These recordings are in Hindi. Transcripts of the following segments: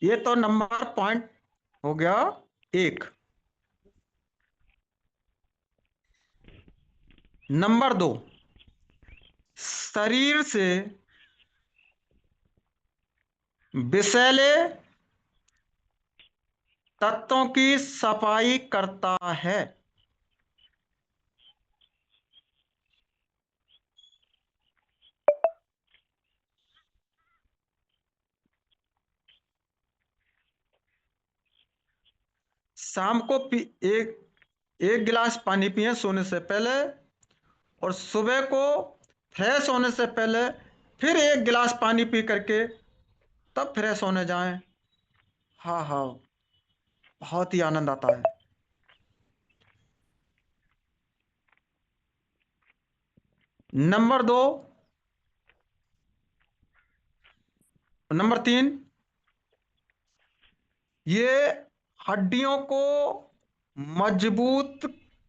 ये तो नंबर पॉइंट हो गया एक। नंबर दो, शरीर से विषैले तत्वों की सफाई करता है। शाम को एक एक गिलास पानी पिए सोने से पहले, और सुबह को फ्रेश होने से पहले फिर एक गिलास पानी पी करके तब फ्रेश होने जाएं। हाँ हाँ, बहुत ही आनंद आता है। नंबर दो, नंबर तीन, ये हड्डियों को मजबूत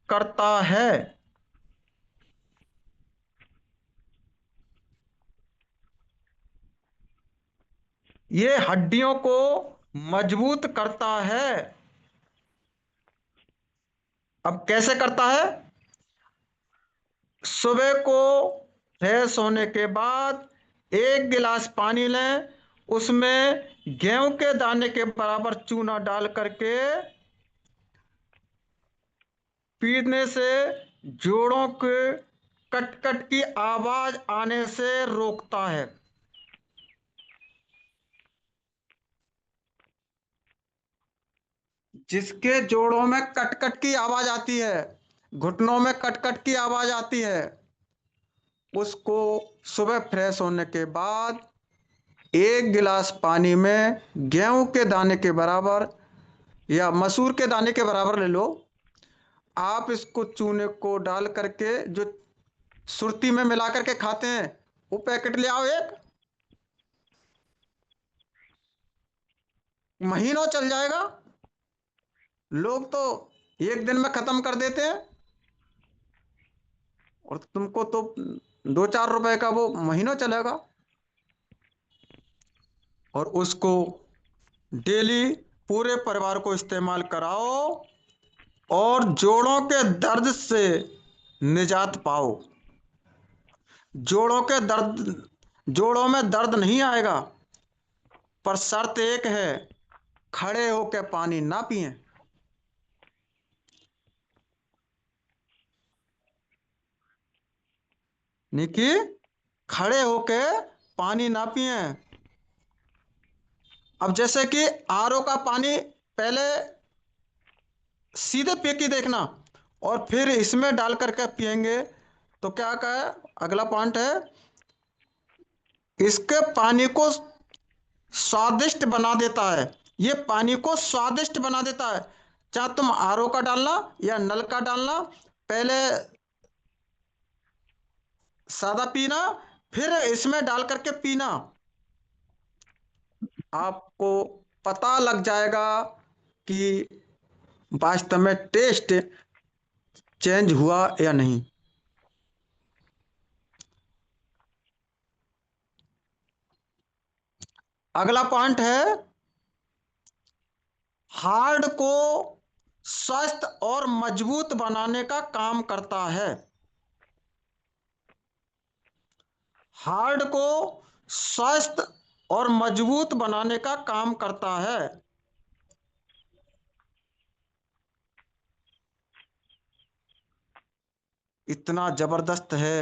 करता है। ये हड्डियों को मजबूत करता है। अब कैसे करता है? सुबह को फ्रेश होने के बाद एक गिलास पानी लें, उसमें गेहूं के दाने के बराबर चूना डाल करके पीने से जोड़ों के कट कट की आवाज आने से रोकता है। जिसके जोड़ों में कट कट की आवाज आती है, घुटनों में कट कट की आवाज आती है, उसको सुबह फ्रेश होने के बाद एक गिलास पानी में गेहूं के दाने के बराबर या मसूर के दाने के बराबर ले लो, आप इसको चूने को डाल करके जो सुरती में मिला करके खाते हैं, वो पैकेट ले आओ एक, महीनों चल जाएगा। लोग तो एक दिन में खत्म कर देते हैं, और तुमको तो 2-4 रुपए का वो महीनों चलेगा। और उसको डेली पूरे परिवार को इस्तेमाल कराओ और जोड़ों के दर्द से निजात पाओ। जोड़ों के दर्द, जोड़ों में दर्द नहीं आएगा, पर शर्त एक है, खड़े होकर पानी ना पिएं। निकी, खड़े होकर पानी ना पिएं। अब जैसे कि आरओ का पानी पहले सीधे पी के देखना, और फिर इसमें डाल करके पिएंगे तो क्या कहे, अगला पॉइंट है, इसके पानी को स्वादिष्ट बना देता है। ये पानी को स्वादिष्ट बना देता है। चाहे तुम आरओ का डालना या नल का डालना, पहले सादा पीना, फिर इसमें डाल करके पीना, आपको पता लग जाएगा कि वास्तव में टेस्ट चेंज हुआ या नहीं। अगला पॉइंट है, हार्ड को स्वस्थ और मजबूत बनाने का काम करता है। हार्ड को स्वस्थ और मजबूत बनाने का काम करता है। इतना जबरदस्त है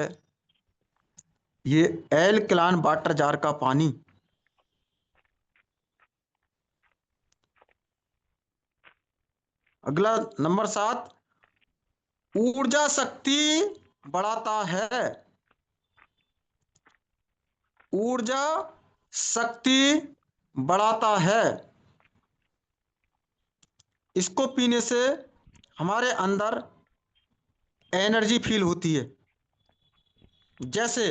ये एल्कलान वाटर जार का पानी। अगला नंबर 7, ऊर्जा शक्ति बढ़ाता है। ऊर्जा शक्ति बढ़ाता है। इसको पीने से हमारे अंदर एनर्जी फील होती है। जैसे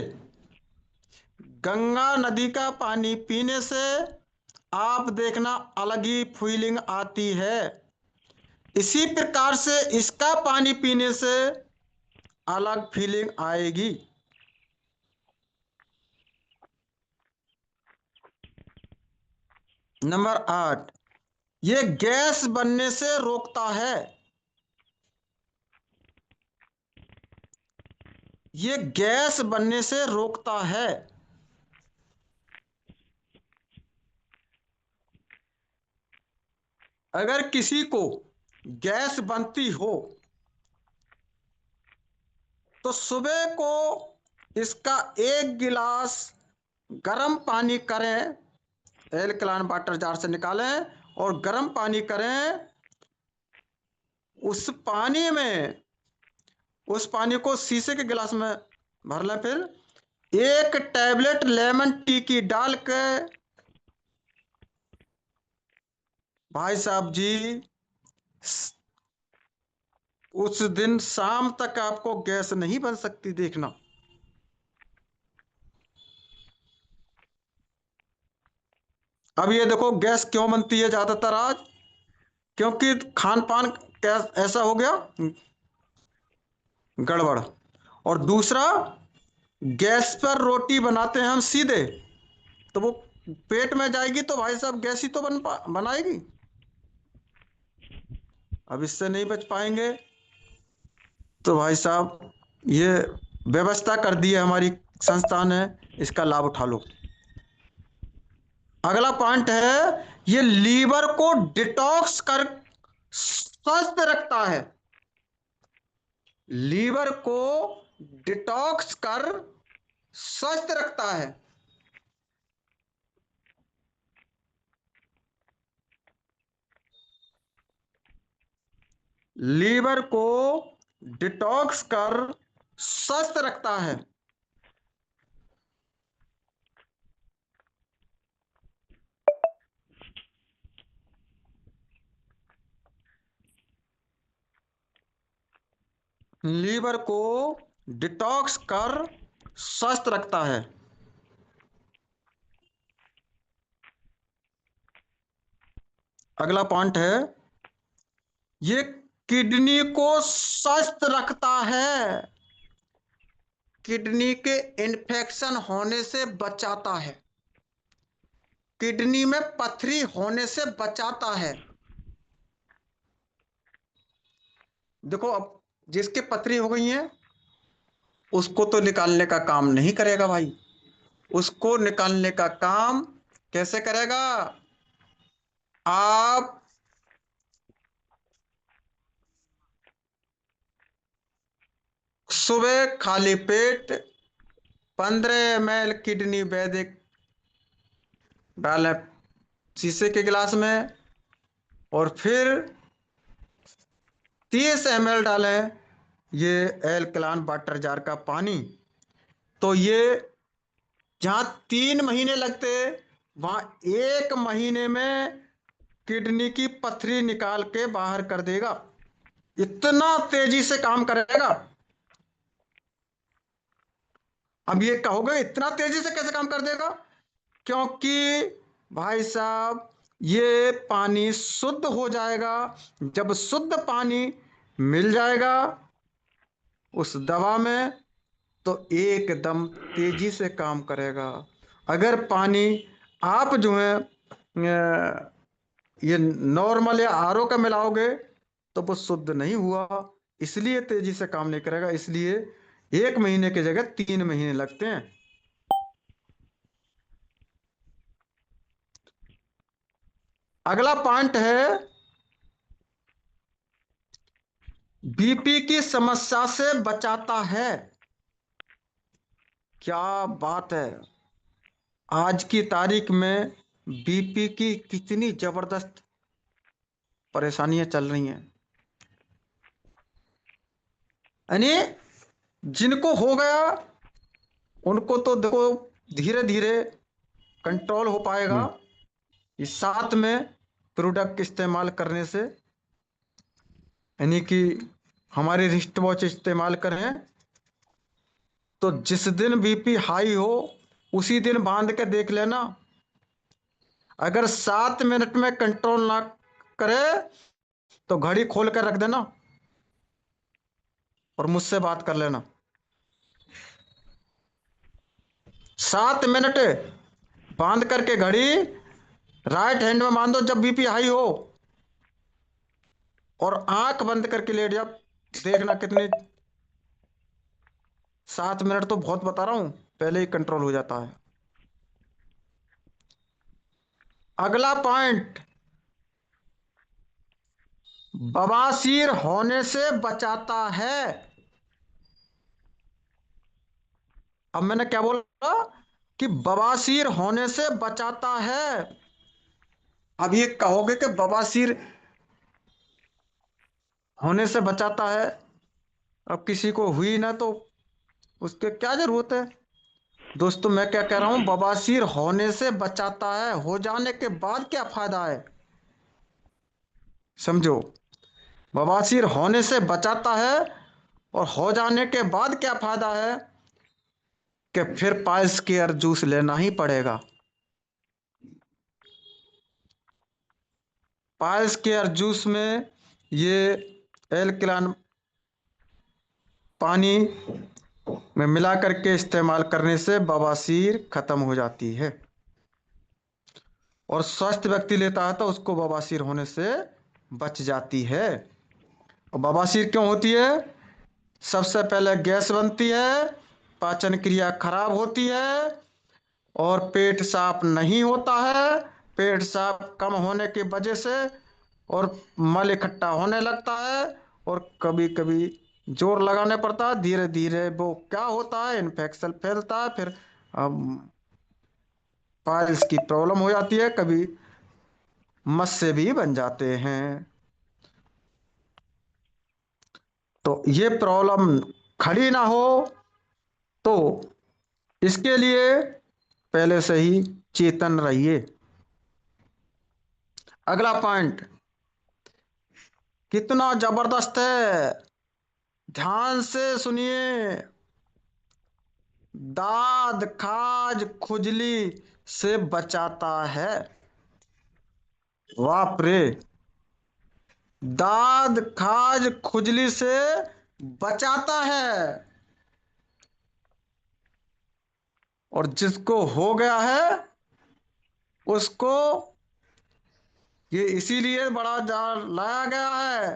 गंगा नदी का पानी पीने से आप देखना अलग ही फीलिंग आती है। इसी प्रकार से इसका पानी पीने से अलग फीलिंग आएगी। नंबर 8, ये गैस बनने से रोकता है। ये गैस बनने से रोकता है। अगर किसी को गैस बनती हो तो सुबह को इसका 1 गिलास गर्म पानी करें, एल्कलाइन वाटर जार से निकालें और गर्म पानी करें। उस पानी में, उस पानी को शीशे के गिलास में भर लें। फिर 1 टैबलेट लेमन टी की डाल के, भाई साहब जी, उस दिन शाम तक आपको गैस नहीं बन सकती, देखना। अब ये देखो गैस क्यों बनती है ज्यादातर आज, क्योंकि खान पान ऐसा हो गया गड़बड़। और दूसरा, गैस पर रोटी बनाते हैं हम सीधे, तो वो पेट में जाएगी तो भाई साहब गैस ही तो बनाएगी। अब इससे नहीं बच पाएंगे तो भाई साहब ये व्यवस्था कर दी है हमारी संस्था ने, इसका लाभ उठा लो। अगला पॉइंट है, ये लीवर को डिटॉक्स कर स्वस्थ रखता है। लीवर को डिटॉक्स कर स्वस्थ रखता है। लीवर को डिटॉक्स कर स्वस्थ रखता है। लीवर को डिटॉक्स कर स्वस्थ रखता है। अगला पॉइंट है, ये किडनी को स्वस्थ रखता है। किडनी के इन्फेक्शन होने से बचाता है। किडनी में पथरी होने से बचाता है। देखो अब जिसके पथरी हो गई है उसको तो निकालने का काम नहीं करेगा भाई, उसको निकालने का काम कैसे करेगा? आप सुबह खाली पेट 15 ml किडनी वैदिक डालें शीशे के गिलास में, और फिर 30 ml डालें ये एल्कलाइन वाटर जार का पानी। तो ये जहां 3 महीने लगते वहां 1 महीने में किडनी की पथरी निकाल के बाहर कर देगा। इतना तेजी से काम करेगा। अब ये कहोगे इतना तेजी से कैसे काम कर देगा? क्योंकि भाई साहब ये पानी शुद्ध हो जाएगा। जब शुद्ध पानी मिल जाएगा उस दवा में तो एकदम तेजी से काम करेगा। अगर पानी आप जो है ये नॉर्मल या आरओ का मिलाओगे तो वो शुद्ध नहीं हुआ, इसलिए तेजी से काम नहीं करेगा। इसलिए 1 महीने की जगह 3 महीने लगते हैं। अगला पॉइंट है, बीपी की समस्या से बचाता है। क्या बात है, आज की तारीख में बीपी की कितनी जबरदस्त परेशानियां चल रही हैं। यानी जिनको हो गया उनको तो देखो धीरे धीरे कंट्रोल हो पाएगा इस साथ में प्रोडक्ट इस्तेमाल करने से। यानी कि हमारे रिस्ट वॉच इस्तेमाल करें तो जिस दिन बीपी हाई हो उसी दिन बांध के देख लेना। अगर 7 मिनट में कंट्रोल ना करे तो घड़ी खोल कर रख देना और मुझसे बात कर लेना। 7 मिनट बांध करके घड़ी राइट हैंड में मान दो जब बीपी हाई हो, और आंख बंद करके लेट जा। देखना कितनी, 7 मिनट तो बहुत बता रहा हूं, पहले ही कंट्रोल हो जाता है। अगला पॉइंट, बवासीर होने से बचाता है। अब मैंने क्या बोला कि बवासीर होने से बचाता है। अब ये कहोगे कि बवासीर होने से बचाता है, अब किसी को हुई ना तो उसके क्या जरूरत है। दोस्तों मैं क्या कह रहा हूं, बवासीर होने से बचाता है, हो जाने के बाद क्या फायदा है, समझो। बवासीर होने से बचाता है और हो जाने के बाद क्या फायदा है, कि फिर पाइल्स केयर जूस लेना ही पड़ेगा। पाइल्स केयर जूस में ये एल्कलाइन पानी में मिला करके इस्तेमाल करने से बवासीर खत्म हो जाती है, और स्वस्थ व्यक्ति लेता है तो उसको बवासीर होने से बच जाती है। और बवासीर क्यों होती है? सबसे पहले गैस बनती है, पाचन क्रिया खराब होती है, और पेट साफ नहीं होता है। पेट साफ कम होने की वजह से और मल इकट्ठा होने लगता है, और कभी कभी जोर लगाने पड़ता है, धीरे धीरे वो क्या होता है, इन्फेक्शन फैलता है, फिर पाइल्स की प्रॉब्लम हो जाती है, कभी मस्से भी बन जाते हैं। तो ये प्रॉब्लम खड़ी ना हो, तो इसके लिए पहले से ही चेतन रहिए। अगला पॉइंट कितना जबरदस्त है, ध्यान से सुनिए। दाद खाज खुजली से बचाता है। बाप रे, दाद खाज खुजली से बचाता है। और जिसको हो गया है उसको ये इसीलिए बड़ा लाया गया है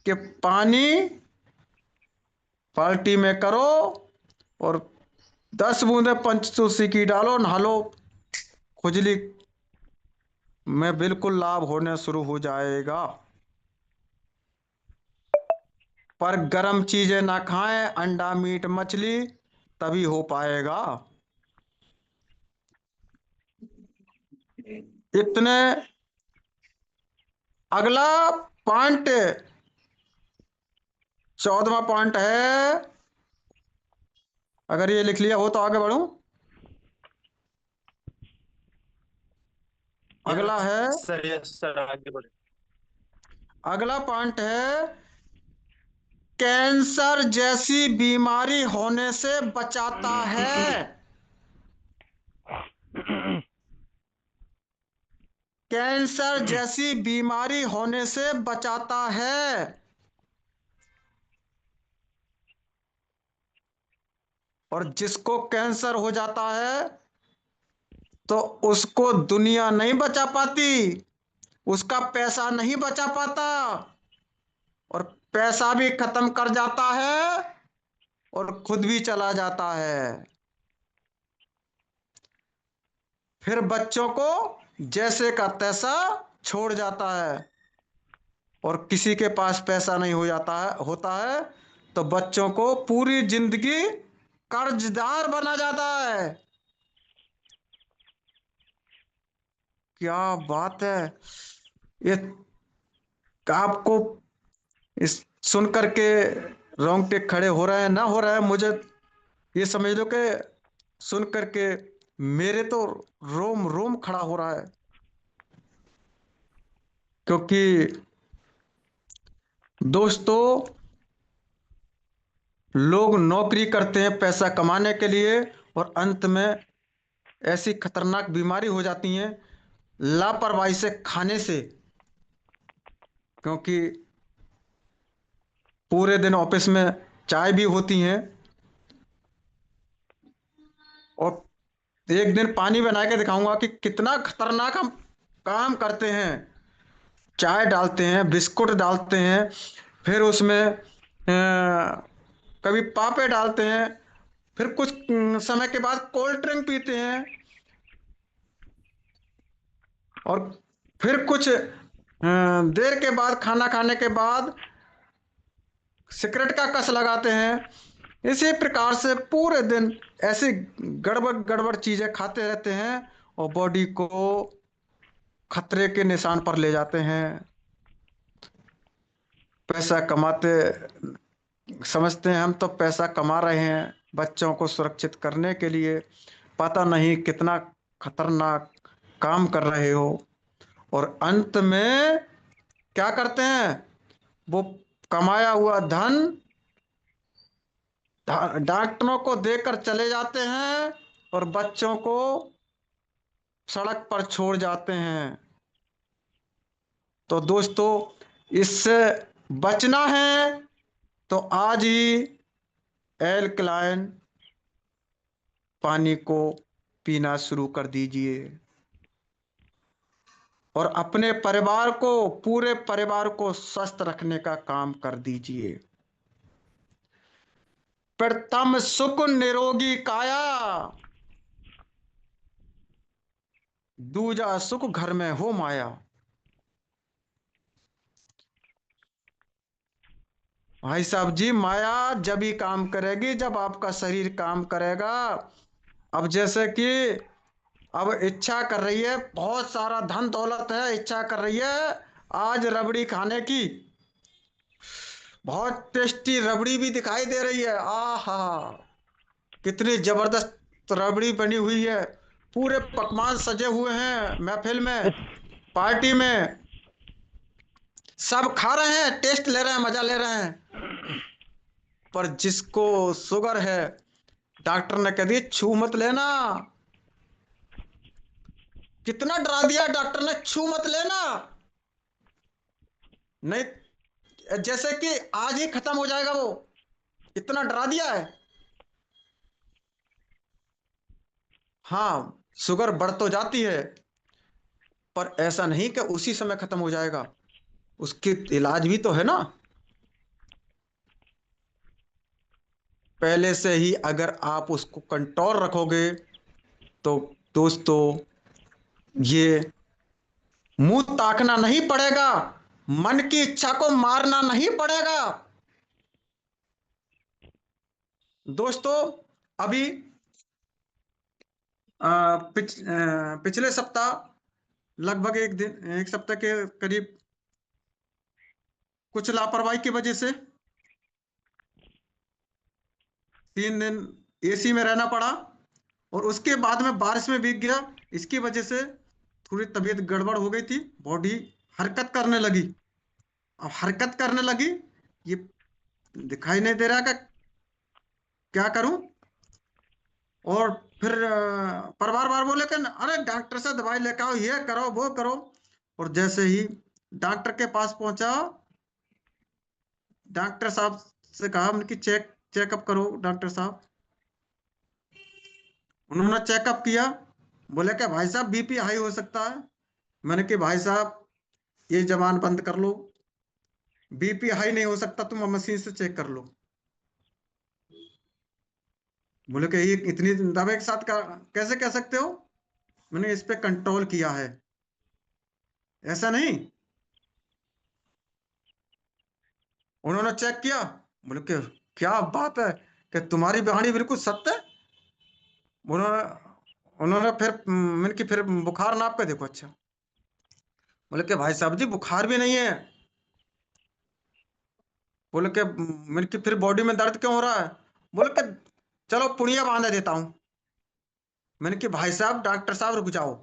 कि पानी बाल्टी में करो और 10 बूंदे पंचतुलसी की डालो, नहा लो, खुजली में बिल्कुल लाभ होने शुरू हो जाएगा। पर गर्म चीजें ना खाएं, अंडा मीट मछली, तभी हो पाएगा। इतने। अगला पॉइंट, 14वां पॉइंट है, अगर ये लिख लिया हो तो आगे बढ़ूं। अगला है, यस सर आगे बढ़े। अगला पॉइंट है, कैंसर जैसी बीमारी होने से बचाता है। कैंसर जैसी बीमारी होने से बचाता है। और जिसको कैंसर हो जाता है तो उसको दुनिया नहीं बचा पाती, उसका पैसा नहीं बचा पाता, और पैसा भी खत्म कर जाता है और खुद भी चला जाता है। फिर बच्चों को जैसे का तैसा छोड़ जाता है, और किसी के पास पैसा नहीं हो जाता है होता है तो बच्चों को पूरी जिंदगी कर्जदार बना जाता है। क्या बात है, ये आपको इस सुन करके रोंगटे खड़े हो रहे हैं ना, हो रहा है, मुझे ये समझ लो कि सुन करके मेरे तो रोम रोम खड़ा हो रहा है। क्योंकि दोस्तों, लोग नौकरी करते हैं पैसा कमाने के लिए, और अंत में ऐसी खतरनाक बीमारी हो जाती है लापरवाही से खाने से। क्योंकि पूरे दिन ऑफिस में चाय भी होती है, और एक दिन पानी बना के दिखाऊंगा कि कितना खतरनाक हम काम करते हैं। चाय डालते हैं, बिस्कुट डालते हैं, फिर उसमें कभी पापे डालते हैं, फिर कुछ समय के बाद कोल्ड ड्रिंक पीते हैं, और फिर कुछ देर के बाद, खाना खाने के बाद सिगरेट का कस लगाते हैं। इसी प्रकार से पूरे दिन ऐसी गड़बड़ गड़बड़ चीजें खाते रहते हैं और बॉडी को खतरे के निशान पर ले जाते हैं। पैसा कमाते समझते हैं हम तो पैसा कमा रहे हैं बच्चों को सुरक्षित करने के लिए, पता नहीं कितना खतरनाक काम कर रहे हो। और अंत में क्या करते हैं, वो कमाया हुआ धन डॉक्टरों को देकर चले जाते हैं और बच्चों को सड़क पर छोड़ जाते हैं। तो दोस्तों, इससे बचना है तो आज ही एल्कलाइन पानी को पीना शुरू कर दीजिए और अपने परिवार को, पूरे परिवार को स्वस्थ रखने का काम कर दीजिए। प्रथम सुख निरोगी काया, दूजा सुख घर में हो माया। भाई साहब जी, माया जब ही काम करेगी जब आपका शरीर काम करेगा। अब जैसे कि अब इच्छा कर रही है, बहुत सारा धन दौलत है, इच्छा कर रही है आज रबड़ी खाने की, बहुत टेस्टी रबड़ी भी दिखाई दे रही है, आहा कितनी जबरदस्त रबड़ी बनी हुई है, पूरे पकवान सजे हुए हैं महफिल में, पार्टी में, सब खा रहे हैं, टेस्ट ले रहे हैं, मजा ले रहे हैं। पर जिसको शुगर है, डॉक्टर ने कह दिया छू मत लेना। कितना डरा दिया डॉक्टर ने, छू मत लेना, नहीं जैसे कि आज ही खत्म हो जाएगा वो, इतना डरा दिया है। हाँ, शुगर बढ़ तो जाती है, पर ऐसा नहीं कि उसी समय खत्म हो जाएगा, उसकी इलाज भी तो है ना। पहले से ही अगर आप उसको कंट्रोल रखोगे तो दोस्तों, ये मुंह ताकना नहीं पड़ेगा, मन की इच्छा को मारना नहीं पड़ेगा। दोस्तों, अभी पिछले सप्ताह, लगभग एक सप्ताह के करीब, कुछ लापरवाही की वजह से 3 दिन एसी में रहना पड़ा और उसके बाद में बारिश में भीग गया। इसकी वजह से थोड़ी तबीयत गड़बड़ हो गई थी, बॉडी हरकत करने लगी। अब हरकत करने लगी, ये दिखाई नहीं दे रहा कि क्या करूं। और फिर परिवार बार बोले कि अरे डॉक्टर से दवाई लेकर आओ, ये करो वो करो। और जैसे ही डॉक्टर के पास पहुंचा, डॉक्टर साहब से कहा उनकी चेकअप करो डॉक्टर साहब। उन्होंने चेकअप किया, बोले कि भाई साहब बीपी हाई हो सकता है। मैंने कि भाई साहब ये जबान बंद कर लो, बीपी हाई नहीं हो सकता, तुम मशीन से चेक कर लो। बोले कि ये इतनी दवाई के साथ कैसे कह सकते हो। मैंने इस पे कंट्रोल किया है, ऐसा नहीं। उन्होंने चेक किया, बोले कि क्या बात है कि तुम्हारी कहानी बिल्कुल सत्य है। उन्होंने उन्होंने फिर मैंने कि फिर बुखार नाप के देखो। अच्छा, बोले कि भाई साहब जी बुखार भी नहीं है। बोले कि मैंने कि फिर बॉडी में दर्द क्यों हो रहा है। बोले कि चलो पुड़िया बांध देता हूँ। मैंने कि भाई साहब डॉक्टर साहब रुक जाओ,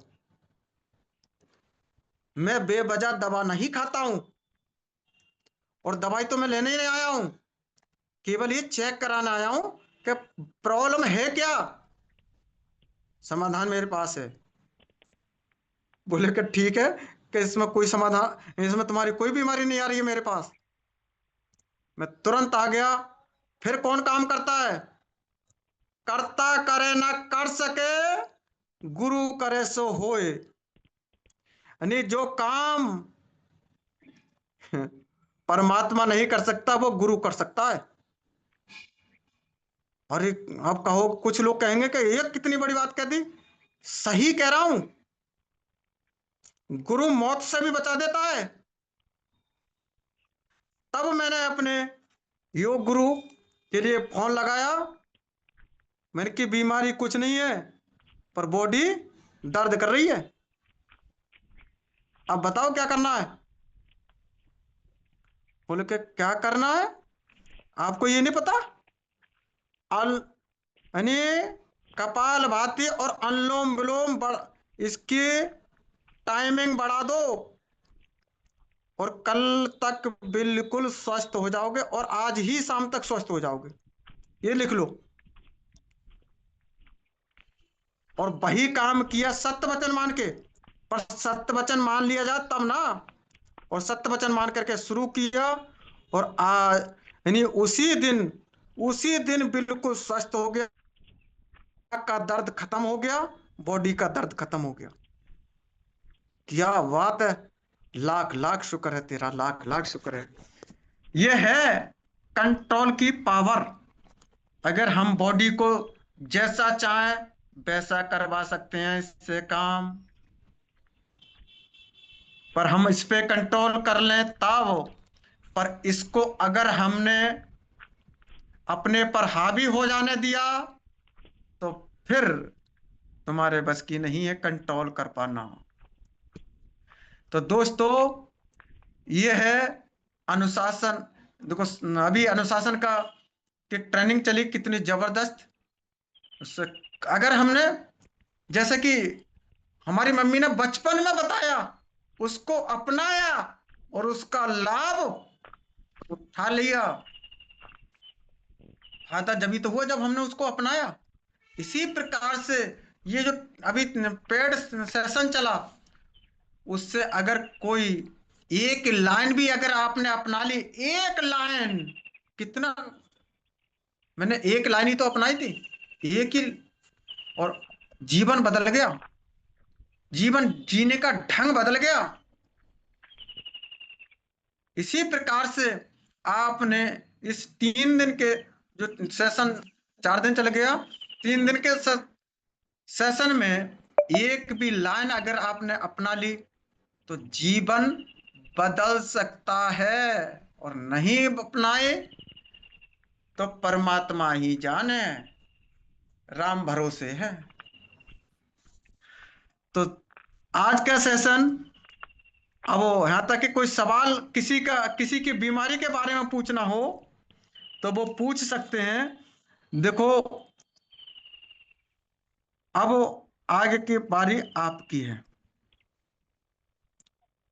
मैं बेवजह दवा नहीं खाता हूं और दवाई तो मैं लेने ही नहीं आया हूं, केवल ये चेक कराने आया हूं कि प्रॉब्लम है क्या, समाधान मेरे पास है। बोले कि ठीक है कि इसमें कोई समाधान, इसमें तुम्हारी कोई बीमारी नहीं आ रही है मेरे पास। मैं तुरंत आ गया। फिर कौन काम करता है, करता करे ना कर सके, गुरु करे सो होए। यानी जो काम परमात्मा नहीं कर सकता वो गुरु कर सकता है। और अब कहो, कुछ लोग कहेंगे कि ये कितनी बड़ी बात कह दी। सही कह रहा हूं, गुरु मौत से भी बचा देता है। तब मैंने अपने योग गुरु के लिए फोन लगाया। मैंने की बीमारी कुछ नहीं है, पर बॉडी दर्द कर रही है। अब बताओ क्या करना है। बोले कि क्या करना है, आपको ये नहीं पता? अल यानी कपाल भाती और अनुलोम विलोम इसकी टाइमिंग बढ़ा दो और कल तक बिल्कुल स्वस्थ हो जाओगे, और आज ही शाम तक स्वस्थ हो जाओगे। ये लिख लो। और वही काम किया सत्य वचन मान के। पर सत्य वचन मान लिया जाए तब ना। और सत्य वचन मान करके शुरू किया, और आज यानी उसी दिन बिल्कुल स्वस्थ हो गया। का दर्द खत्म हो गया, बॉडी का दर्द खत्म हो गया। क्या बात है। लाख लाख शुक्र है तेरा, लाख लाख शुक्र है। यह है कंट्रोल की पावर। अगर हम बॉडी को जैसा चाहे वैसा करवा सकते हैं इससे काम। पर हम इस पे कंट्रोल कर लें तब। पर इसको अगर हमने अपने पर हावी हो जाने दिया तो फिर तुम्हारे बस की नहीं है कंट्रोल कर पाना। तो दोस्तों, ये है अनुशासन। देखो, अभी अनुशासन का की ट्रेनिंग चली कितनी जबरदस्त। उससे अगर हमने, जैसे कि हमारी मम्मी ने बचपन में बताया, उसको अपनाया और उसका लाभ उठा लिया। फायदा जब तो हुआ जब हमने उसको अपनाया। इसी प्रकार से ये जो अभी पेड सेशन चला, उससे अगर कोई एक लाइन भी अगर आपने अपना ली, एक लाइन, कितना, मैंने एक लाइन ही तो अपनाई थी, एक ही, और जीवन बदल गया। जीवन जीने का ढंग बदल गया। इसी प्रकार से आपने इस 3 दिन के जो सेशन, 4 दिन चल गया, 3 दिन के सेशन में एक भी लाइन अगर आपने अपना ली तो जीवन बदल सकता है। और नहीं अपनाए तो परमात्मा ही जाने, राम भरोसे है। तो आज का सेशन, अब वो यहाँ तक कि कोई सवाल किसी की बीमारी के बारे में पूछना हो तो वो पूछ सकते हैं। देखो, अब आगे की बारी आपकी है।